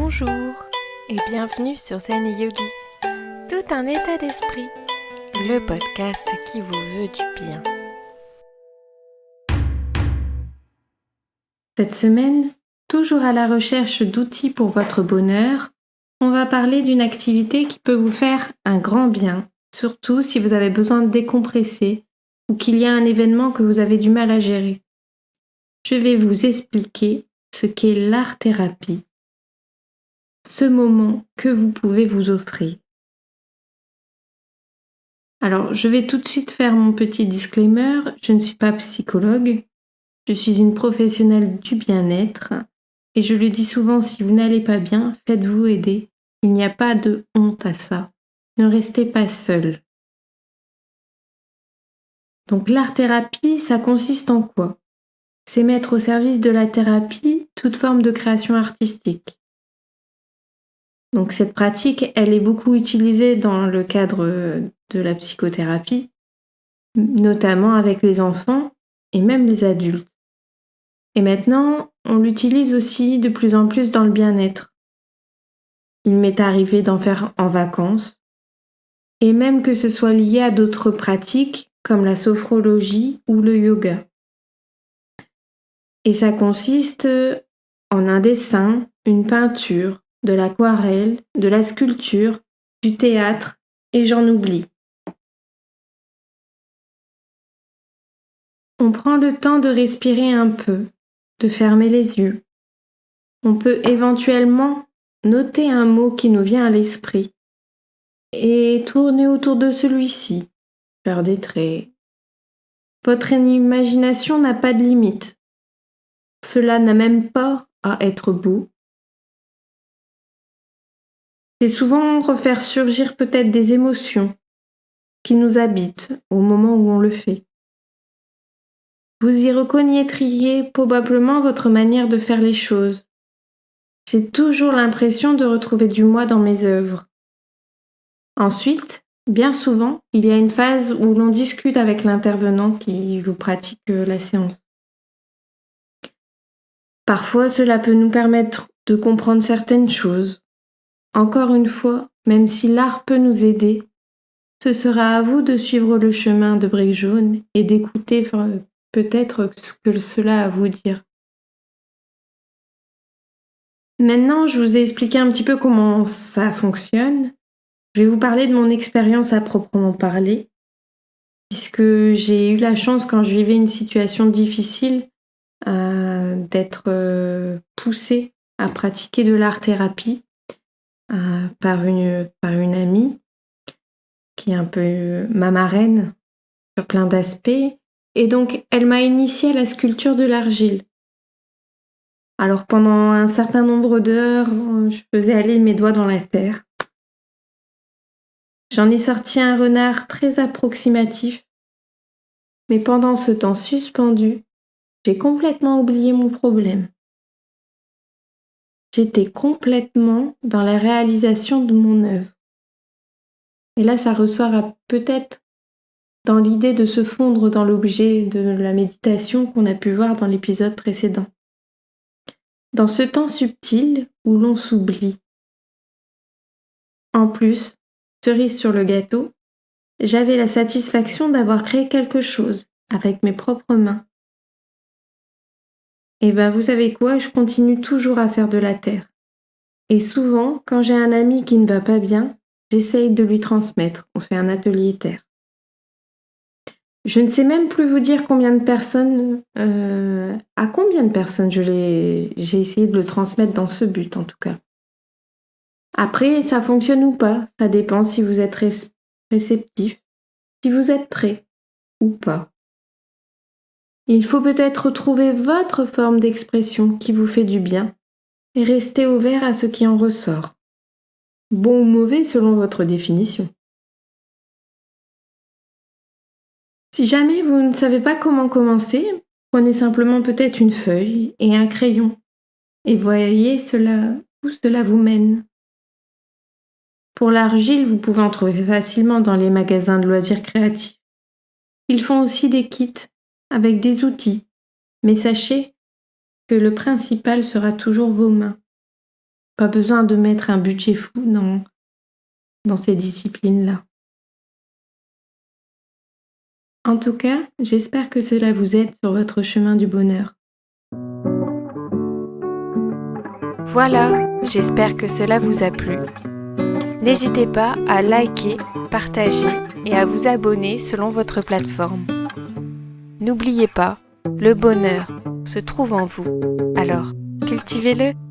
Bonjour et bienvenue sur Zen Yogi, tout un état d'esprit, le podcast qui vous veut du bien. Cette semaine, toujours à la recherche d'outils pour votre bonheur, on va parler d'une activité qui peut vous faire un grand bien, surtout si vous avez besoin de décompresser ou qu'il y a un événement que vous avez du mal à gérer. Je vais vous expliquer ce qu'est l'art-thérapie, ce moment que vous pouvez vous offrir. Alors, je vais tout de suite faire mon petit disclaimer, je ne suis pas psychologue, je suis une professionnelle du bien-être et je le dis souvent, si vous n'allez pas bien, faites-vous aider. Il n'y a pas de honte à ça. Ne restez pas seul. Donc l'art-thérapie, ça consiste en quoi ? C'est mettre au service de la thérapie toute forme de création artistique. Donc cette pratique, elle est beaucoup utilisée dans le cadre de la psychothérapie, notamment avec les enfants et même les adultes. Et maintenant, on l'utilise aussi de plus en plus dans le bien-être. Il m'est arrivé d'en faire en vacances, et même que ce soit lié à d'autres pratiques comme la sophrologie ou le yoga. Et ça consiste en un dessin, une peinture, de l'aquarelle, de la sculpture, du théâtre, et j'en oublie. On prend le temps de respirer un peu, de fermer les yeux. On peut éventuellement noter un mot qui nous vient à l'esprit et tourner autour de celui-ci, faire des traits. Votre imagination n'a pas de limite. Cela n'a même pas à être beau. C'est souvent refaire surgir peut-être des émotions qui nous habitent au moment où on le fait. Vous y reconnaîtriez probablement votre manière de faire les choses. J'ai toujours l'impression de retrouver du moi dans mes œuvres. Ensuite, bien souvent, il y a une phase où l'on discute avec l'intervenant qui vous pratique la séance. Parfois, cela peut nous permettre de comprendre certaines choses. Encore une fois, même si l'art peut nous aider, ce sera à vous de suivre le chemin de briques jaunes et d'écouter peut-être ce que cela a à vous dire. Maintenant, je vous ai expliqué un petit peu comment ça fonctionne. Je vais vous parler de mon expérience à proprement parler, puisque j'ai eu la chance, quand je vivais une situation difficile, d'être poussée à pratiquer de l'art-thérapie par une amie qui est un peu ma marraine sur plein d'aspects. Et donc, elle m'a initiée à la sculpture de l'argile. Alors, pendant un certain nombre d'heures, je faisais aller mes doigts dans la terre. J'en ai sorti un renard très approximatif. Mais pendant ce temps suspendu, j'ai complètement oublié mon problème. J'étais complètement dans la réalisation de mon œuvre. Et là, ça ressort peut-être dans l'idée de se fondre dans l'objet de la méditation qu'on a pu voir dans l'épisode précédent. Dans ce temps subtil où l'on s'oublie. En plus, cerise sur le gâteau, j'avais la satisfaction d'avoir créé quelque chose avec mes propres mains. Et vous savez quoi, je continue toujours à faire de la terre. Et souvent, quand j'ai un ami qui ne va pas bien, j'essaye de lui transmettre. On fait un atelier terre. Je ne sais même plus vous dire combien de personnes, à combien de personnes j'ai essayé de le transmettre dans ce but en tout cas. Après, ça fonctionne ou pas, ça dépend si vous êtes réceptif, si vous êtes prêt ou pas. Il faut peut-être trouver votre forme d'expression qui vous fait du bien et rester ouvert à ce qui en ressort. Bon ou mauvais selon votre définition. Si jamais vous ne savez pas comment commencer, prenez simplement peut-être une feuille et un crayon et voyez où cela vous mène. Pour l'argile, vous pouvez en trouver facilement dans les magasins de loisirs créatifs. Ils font aussi des kits avec des outils, mais sachez que le principal sera toujours vos mains. Pas besoin de mettre un budget fou dans ces disciplines-là. En tout cas, j'espère que cela vous aide sur votre chemin du bonheur. Voilà, j'espère que cela vous a plu. N'hésitez pas à liker, partager et à vous abonner selon votre plateforme. N'oubliez pas, le bonheur se trouve en vous, alors cultivez-le.